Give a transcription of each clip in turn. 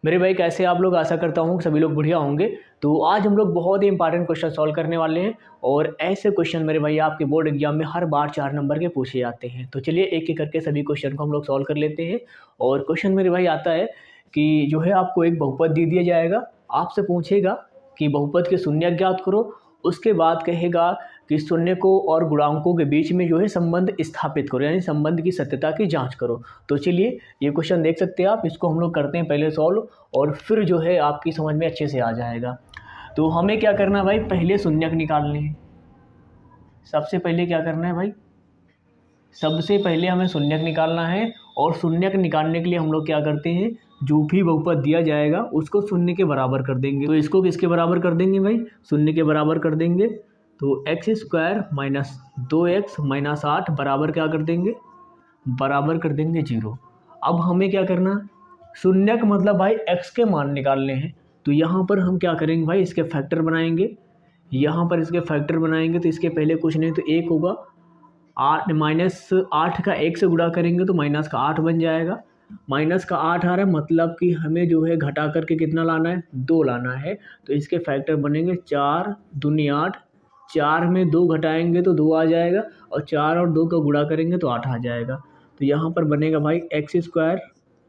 मेरे भाई कैसे आप लोग, आशा करता हूँ सभी लोग बढ़िया होंगे। तो आज हम लोग बहुत ही इंपॉर्टेंट क्वेश्चन सॉल्व करने वाले हैं और ऐसे क्वेश्चन मेरे भाई आपके बोर्ड एग्जाम में हर बार 4 नंबर के पूछे जाते हैं। तो चलिए एक एक करके सभी क्वेश्चन को हम लोग सॉल्व कर लेते हैं। और क्वेश्चन मेरे भाई आता है कि जो है आपको एक बहुपद दे दिया जाएगा, आपसे पूछेगा कि बहुपद के शून्य ज्ञात करो। उसके बाद कहेगा कि शून्य को और गुणांकों के बीच में जो है संबंध स्थापित करो, यानी संबंध की सत्यता की जांच करो। तो चलिए ये क्वेश्चन देख सकते हैं आप, इसको हम लोग करते हैं पहले सॉल्व और फिर जो है आपकी समझ में अच्छे से आ जाएगा। तो हमें क्या करना है भाई, पहले शून्यक निकालने हैं। सबसे पहले क्या करना है भाई, सबसे पहले हमें शून्यक निकालना है। और शून्यक निकालने के लिए हम लोग क्या करते हैं, जो भी बहुपद दिया जाएगा उसको शून्य के बराबर कर देंगे। तो इसको किसके बराबर कर देंगे भाई, शून्य के बराबर कर देंगे। तो x² माइनस 2x माइनस 8 बराबर क्या कर देंगे, बराबर कर देंगे 0। अब हमें क्या करना, शून्यक मतलब भाई x के मान निकालने हैं। तो यहाँ पर हम क्या करेंगे भाई, इसके फैक्टर बनाएंगे। यहाँ पर इसके फैक्टर बनाएंगे तो इसके पहले कुछ नहीं तो 1 होगा, 8 माइनस 8 का 1 से गुणा करेंगे तो माइनस का 8 बन जाएगा। माइनस का 8 आ रहा है, मतलब कि हमें जो है घटा करके कितना लाना है, 2 लाना है। तो इसके फैक्टर बनेंगे 4 दूनी 8, 4 में 2 घटाएंगे तो 2 आ जाएगा और 4 और 2 का गुणा करेंगे तो 8 आ जाएगा। तो यहाँ पर बनेगा भाई x²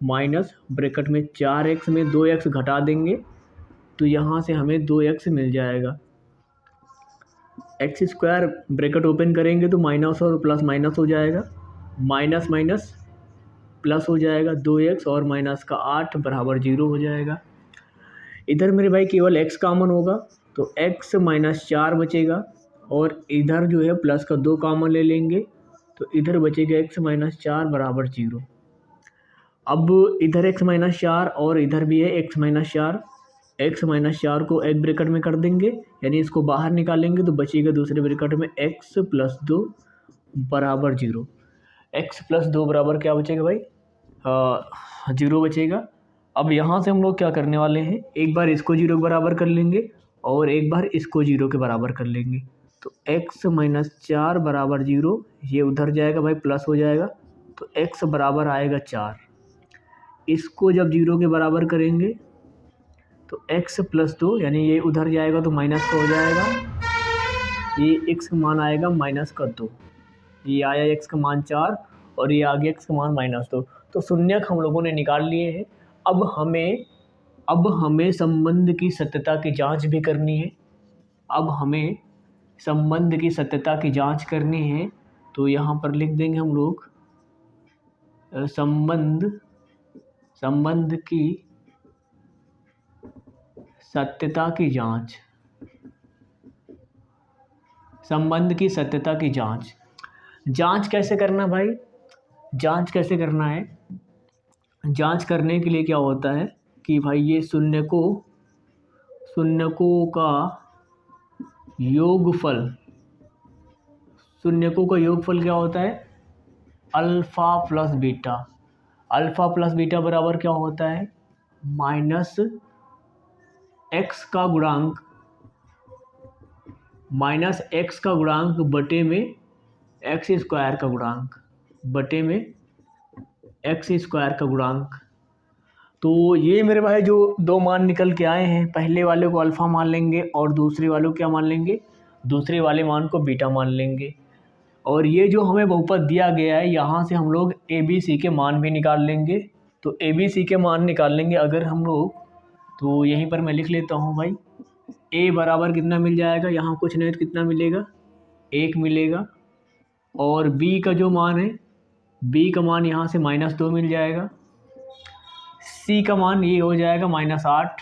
माइनस ब्रैकेट में 4x में 2x घटा देंगे तो यहाँ से हमें 2x मिल जाएगा। x² ब्रैकेट ओपन करेंगे तो माइनस और प्लस माइनस हो जाएगा, माइनस माइनस प्लस हो जाएगा, 2x और माइनस का 8 बराबर 0 हो जाएगा। इधर मेरे भाई केवल x कॉमन होगा तो x माइनस 4 बचेगा और इधर जो है प्लस का 2 कॉमन ले लेंगे तो इधर बचेगा x माइनस 4 बराबर 0। अब इधर x माइनस 4 और इधर भी है x माइनस 4, x माइनस 4 को एक ब्रैकेट में कर देंगे, यानी इसको बाहर निकालेंगे तो बचेगा दूसरे ब्रैकेट में x प्लस 2 बराबर 0। x प्लस 2 बराबर क्या बचेगा भाई, 0 बचेगा। अब यहाँ से हम लोग क्या करने वाले हैं, एक बार इसको 0 के बराबर कर लेंगे और एक बार इसको 0 के बराबर कर लेंगे। तो x माइनस 4 बराबर 0, ये उधर जाएगा भाई प्लस हो जाएगा तो x बराबर आएगा 4। इसको जब 0 के बराबर करेंगे तो x प्लस 2, यानी ये उधर जाएगा तो माइनस का हो जाएगा, ये x का मान आएगा माइनस का 2। ये आया x का मान 4 और ये आ गया x का मान माइनस 2। तो शून्यक हम लोगों ने निकाल लिए हैं। अब हमें संबंध की सत्यता की जांच भी करनी है। अब हमें संबंध की सत्यता की जांच करनी है तो यहाँ पर लिख देंगे हम लोग संबंध की सत्यता की जांच। संबंध की सत्यता की जांच, जांच कैसे करना भाई, जांच कैसे करना है, जांच करने के लिए क्या होता है कि भाई ये शून्यकों का योगफल, शून्यकों का योगफल क्या होता है, alpha plus beta. Alpha plus beta बराबर क्या होता है, माइनस x का गुणांक, माइनस x का गुणांक बटे में x² का गुणांक, बटे में x² का गुणांक। तो ये मेरे भाई जो दो मान निकल के आए हैं, पहले वाले को अल्फ़ा मान लेंगे और दूसरे वाले को क्या मान लेंगे, दूसरे वाले मान को बीटा मान लेंगे। और ये जो हमें बहुपद दिया गया है, यहाँ से हम लोग ABC के मान भी निकाल लेंगे। तो ABC के मान निकाल लेंगे अगर हम लोग, तो यहीं पर मैं लिख लेता हूँ भाई, A बराबर कितना मिल जाएगा, यहाँ कुछ नहीं तो कितना मिलेगा, 1 मिलेगा। और B का जो मान है, B का मान यहाँ से -2 मिल जाएगा। C का मान ये हो जाएगा -8।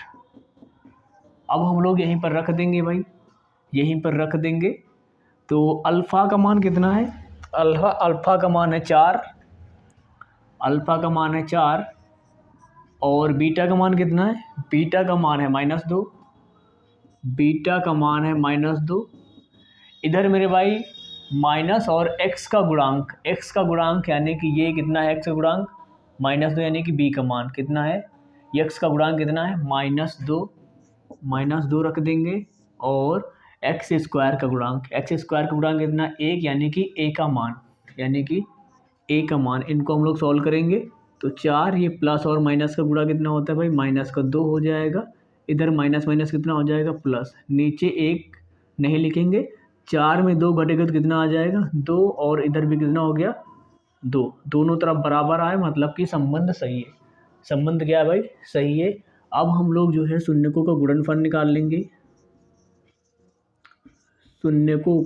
अब हम लोग यहीं पर रख देंगे भाई, यहीं पर रख देंगे। तो अल्फ़ा का मान कितना है, अल्फ़ा का मान है 4, अल्फ़ा का मान है 4। और बीटा का मान कितना है, बीटा का मान है -2, बीटा का मान है -2। इधर मेरे भाई माइनस और x का गुणांक यानी कि ये कितना है, x का गुणांक -2, यानी कि b का मान कितना है, x का गुणांक कितना है, -2 रख देंगे। और x² का गुणांक, कितना, 1, यानी कि a का मान, इनको हम लोग सॉल्व करेंगे तो 4, ये प्लस और माइनस का गुणा कितना होता है भाई, माइनस का 2 हो जाएगा। इधर माइनस माइनस कितना हो जाएगा, प्लस। नीचे 1 नहीं लिखेंगे, 4 में 2 घटेगा तो कितना आ जाएगा, 2। और इधर भी कितना हो गया, 2। दोनों तरफ बराबर आए, मतलब कि संबंध सही है। संबंध क्या है भाई, सही है। अब हम लोग जो है शून्यकों का गुणनफल निकाल लेंगे। शून्यकों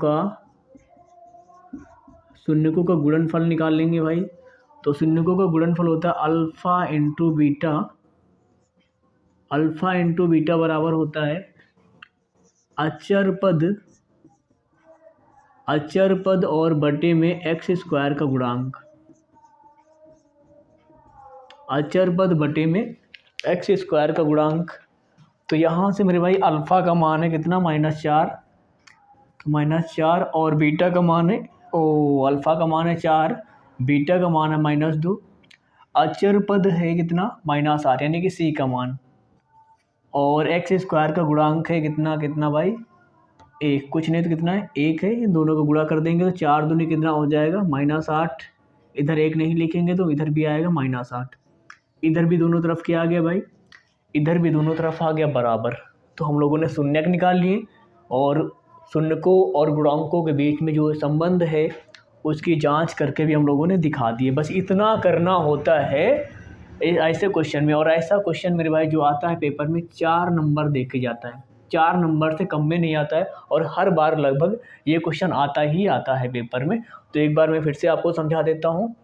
का गुणनफल निकाल लेंगे भाई। तो शून्यकों का गुणनफल होता है alpha into beta. Alpha into beta बराबर होता है अचर पद और बटे में एक्स स्क्वायर का गुणांक। अचर पद बटे में एक्स स्क्वायर का गुणांक। तो यहाँ से मेरे भाई अल्फ़ा का मान है कितना, -4। तो -4 और बीटा का मान है, अल्फ़ा का मान है 4, बीटा का मान है -2। अचर पद है कितना, -8, यानी कि सी का मान। और एक्स स्क्वायर का गुणांक है कितना भाई, 1। कुछ नहीं तो कितना है, 1 है। इन दोनों को गुणा कर देंगे तो 4 दूनी कितना हो जाएगा, -8। इधर 1 नहीं लिखेंगे तो इधर भी आएगा -8। इधर भी दोनों तरफ क्या आ गया भाई, इधर भी दोनों तरफ आ गया बराबर। तो हम लोगों ने शून्यक निकाल लिए और शून्यकों और गुणांकों के बीच में जो संबंध है उसकी जांच करके भी हम लोगों ने दिखा दिए। बस इतना करना होता है ऐसे क्वेश्चन में। और ऐसा क्वेश्चन मेरे भाई जो आता है पेपर में 4 नंबर दे के जाता है, 4 नंबर से कम में नहीं आता है। और हर बार लगभग ये क्वेश्चन आता ही आता है पेपर में। तो एक बार मैं फिर से आपको समझा देता हूँ।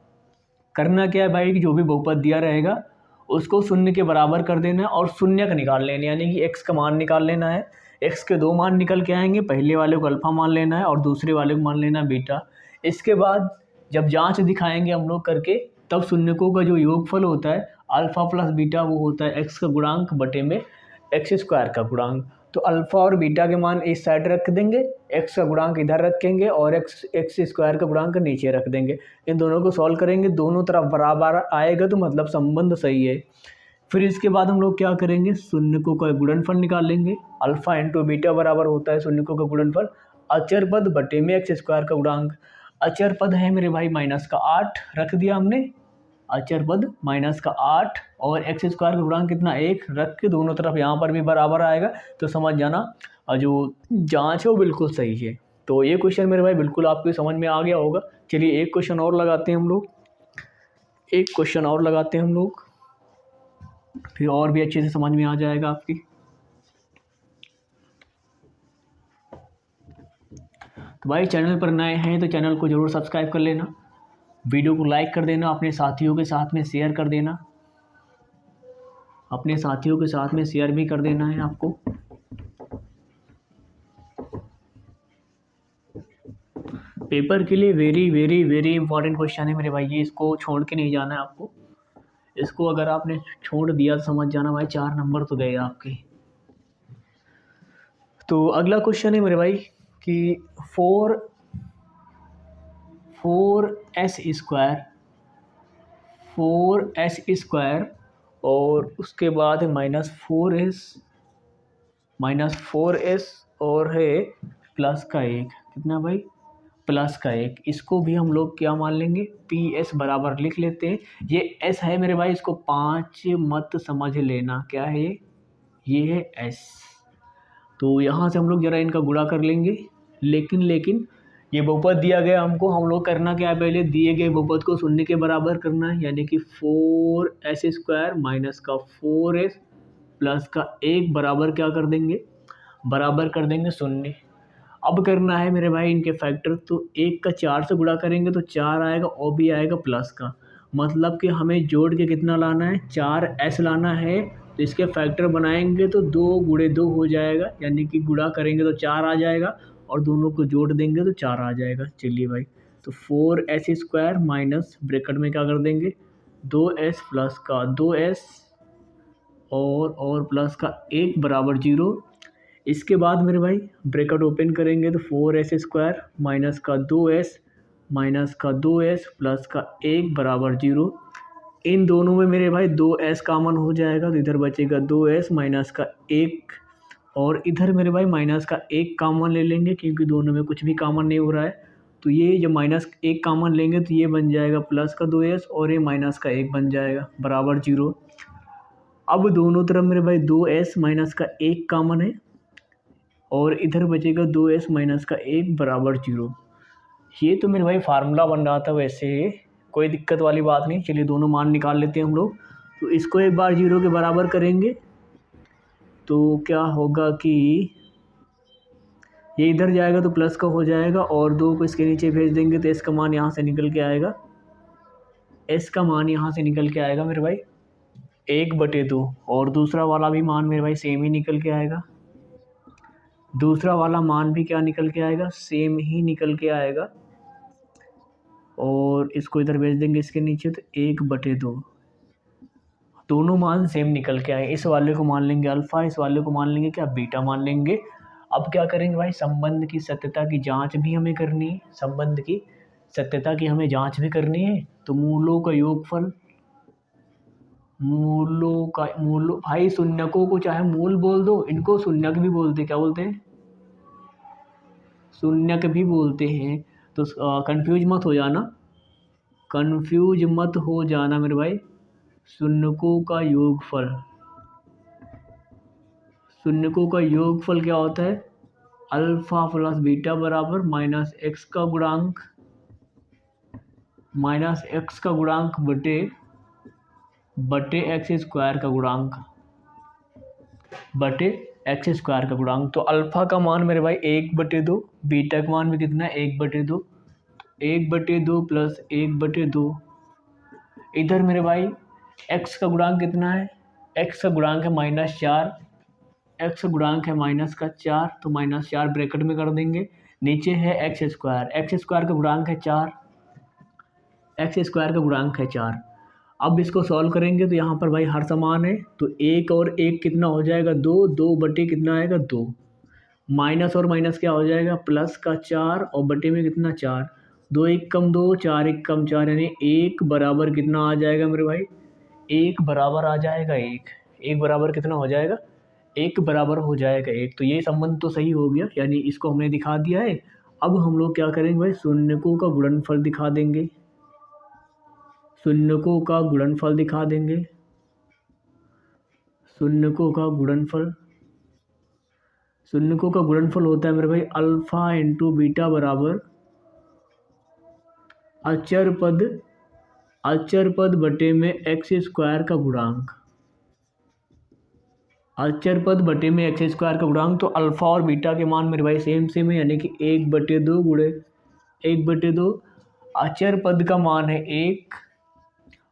करना क्या है भाई कि जो भी बहुपद दिया रहेगा उसको शून्य के बराबर कर देना है और शून्यक निकाल लेना, यानी कि x का मान निकाल लेना है। x के 2 मान निकल के आएंगे, पहले वाले को अल्फ़ा मान लेना है और दूसरे वाले को मान लेना है बीटा। इसके बाद जब जांच दिखाएंगे हम लोग करके, तब शून्यकों का जो योगफल होता है अल्फ़ा प्लस बीटा, वो होता है x का गुणांक बटे में एक्स स्क्वायर का गुणांक। तो अल्फ़ा और बीटा के मान इस साइड रख देंगे, x का गुणांक इधर रखेंगे और एक्स स्क्वायर का गुणांक नीचे रख देंगे। इन दोनों को सॉल्व करेंगे, दोनों तरफ बराबर आएगा तो मतलब संबंध सही है। फिर इसके बाद हम लोग क्या करेंगे, शून्यकों का गुणनफल निकाल लेंगे। अल्फ़ा इंटू बीटा बराबर होता है शून्यकों का गुणनफल अचर पद बटे में एक्स स्क्वायर का गुणांक। अचर पद है मेरे भाई -8 रख दिया हमने, अचर पद -8 और एक्स स्क्वायर का गुणांक कितना, 1 रख के दोनों तरफ यहाँ पर भी बराबर आएगा। तो समझ जाना जो जांच है वो बिल्कुल सही है। तो ये क्वेश्चन मेरे भाई बिल्कुल आपको समझ में आ गया होगा। चलिए एक क्वेश्चन और लगाते हैं हम लोग, फिर और भी अच्छे से समझ में आ जाएगा आपकी। तो भाई चैनल पर नए हैं तो चैनल को ज़रूर सब्सक्राइब कर लेना, वीडियो को लाइक कर देना, अपने साथियों के साथ में शेयर कर देना, शेयर भी कर देना है आपको। पेपर के लिए very very very important question है मेरे भाई, ये इसको छोड़ के नहीं जाना है आपको। इसको अगर आपने छोड़ दिया तो समझ जाना भाई 4 नंबर तो गए आपके। तो अगला क्वेश्चन है मेरे भाई कि 4s स्क्वायर और उसके बाद है -4s और है प्लस का 1, कितना भाई, प्लस का 1। इसको भी हम लोग क्या मान लेंगे, PS बराबर लिख लेते हैं। ये S है मेरे भाई, इसको 5 मत समझ लेना, क्या है ये है S। तो यहाँ से हम लोग ज़रा इनका गुणा कर लेंगे। लेकिन ये बहुपद दिया गया हमको, हम लोग करना क्या है, पहले दिए गए बहुपद को शून्य के बराबर करना है, यानी कि 4s स्क्वायर माइनस का 4s प्लस का 1 बराबर क्या कर देंगे, बराबर कर देंगे शून्य। अब करना है मेरे भाई इनके फैक्टर, तो 1 का 4 से गुणा करेंगे तो 4 आएगा और भी आएगा प्लस का, मतलब कि हमें जोड़ के कितना लाना है, 4s लाना है। तो इसके फैक्टर बनाएंगे तो 2 × 2 हो जाएगा, यानी कि गुणा करेंगे तो 4 आ जाएगा और दोनों को जोड़ देंगे तो 4 आ जाएगा। चलिए भाई, तो 4s स्क्वायर माइनस ब्रैकेट में क्या कर देंगे, 2s प्लस का 2s और प्लस का 1 बराबर 0। इसके बाद मेरे भाई ब्रैकेट ओपन करेंगे तो 4s स्क्वायर माइनस का 2s प्लस का 1 बराबर 0। इन दोनों में मेरे भाई 2s कॉमन हो जाएगा, तो इधर बचेगा 2s माइनस का 1 और इधर मेरे भाई माइनस का 1 कॉमन ले लेंगे, क्योंकि दोनों में कुछ भी कॉमन नहीं हो रहा है। तो ये जब -1 कॉमन लेंगे तो ये बन जाएगा प्लस का 2s और ये माइनस का 1 बन जाएगा बराबर 0। अब दोनों तरफ मेरे भाई 2s माइनस का 1 कॉमन है और इधर बचेगा 2s माइनस का 1 बराबर 0। ये तो मेरे भाई फार्मूला बन रहा था, वैसे कोई दिक्कत वाली बात नहीं। चलिए दोनों मान निकाल लेते हैं हम लोग। तो इसको एक बार 0 के बराबर करेंगे तो क्या होगा कि ये इधर जाएगा तो प्लस का हो जाएगा और 2 को इसके नीचे भेज देंगे तो s का मान यहाँ से निकल के आएगा। s का मान यहाँ से निकल के आएगा मेरे भाई 1/2 और दूसरा वाला भी मान मेरे भाई सेम ही निकल के आएगा। दूसरा वाला मान भी क्या निकल के आएगा, सेम ही निकल के आएगा और इसको इधर भेज देंगे इसके नीचे तो 1/2। दोनों मान सेम निकल के आए। इस वाले को मान लेंगे अल्फ़ा, इस वाले को मान लेंगे क्या, बीटा मान लेंगे। अब क्या करेंगे भाई, संबंध की सत्यता की जांच भी हमें करनी है। संबंध की सत्यता की हमें जांच भी करनी है। तो मूलों का योगफल, मूलों भाई शून्यकों को चाहे मूल बोल दो, इनको शून्यक भी बोलते, क्या बोलते हैं, शून्यक भी बोलते हैं। तो कंफ्यूज मत हो जाना, कंफ्यूज मत हो जाना मेरे भाई। शून्यकों का योगफल, शून्यकों का योगफल क्या होता है, अल्फ़ा प्लस बीटा बराबर -x का गुणांक, -x का गुणांक बटे x स्क्वायर का गुणांक, बटे x स्क्वायर का गुणांक। तो अल्फ़ा का मान मेरे भाई 1/2, बीटा का मान भी कितना है 1/2, 1/2 प्लस 1/2। इधर मेरे भाई x का गुणांक कितना है, x का गुणांक है -4, x का गुणांक है -4, तो -4 ब्रैकेट में कर देंगे। नीचे है x स्क्वायर का गुणांक है 4, x स्क्वायर का गुणांक है 4। अब इसको सॉल्व करेंगे तो यहाँ पर भाई हर समान है, तो 1 और 1 कितना हो जाएगा 2, 2 बटे कितना आएगा 2, माइनस और माइनस क्या हो जाएगा प्लस का 4 और बटे में कितना 4, 2 1 कम 2, 4 1 कम 4, यानी 1 बराबर कितना आ जाएगा मेरे भाई, 1 बराबर आ जाएगा 1 बराबर कितना हो जाएगा, 1 बराबर हो जाएगा 1। तो ये संबंध तो सही हो गया, यानी इसको हमने दिखा दिया है। अब हम लोग क्या करेंगे भाई, शून्यकों का गुणनफल दिखा देंगे, शून्यकों का गुणनफल दिखा देंगे, शून्यकों का गुणनफल, शून्यकों का गुणनफल होता है मेरे भाई अल्फ़ा इंटू बीटा बराबर अचर पद बटे में x स्क्वायर का गुणांक, अचर पद बटे में x स्क्वायर का गुणांक। तो अल्फ़ा और बीटा के मान मेरे भाई सेम है, यानी कि 1/2 गुणे 1/2, अचर पद का मान है 1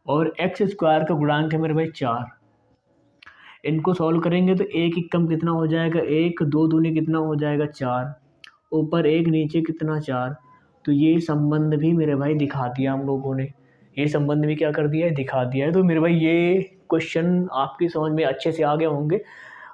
और x स्क्वायर का गुणांक है मेरे भाई 4। इनको सॉल्व करेंगे तो 1 1 कम कितना हो जाएगा 1, 2 दूनी कितना हो जाएगा 4, ऊपर 1 नीचे कितना 4। तो ये संबंध भी मेरे भाई दिखा दिया हम लोगों ने, ये संबंध भी क्या कर दिया है, दिखा दिया है। तो मेरे भाई ये क्वेश्चन आपकी समझ में अच्छे से आ गए होंगे,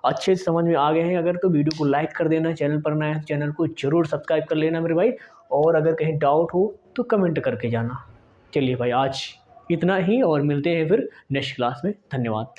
अच्छे से समझ में आ गए हैं अगर तो वीडियो को लाइक कर देना, चैनल पर नया है तो चैनल को ज़रूर सब्सक्राइब कर लेना मेरे भाई, और अगर कहीं डाउट हो तो कमेंट करके जाना। चलिए भाई आज इतना ही और मिलते हैं फिर नेक्स्ट क्लास में, धन्यवाद।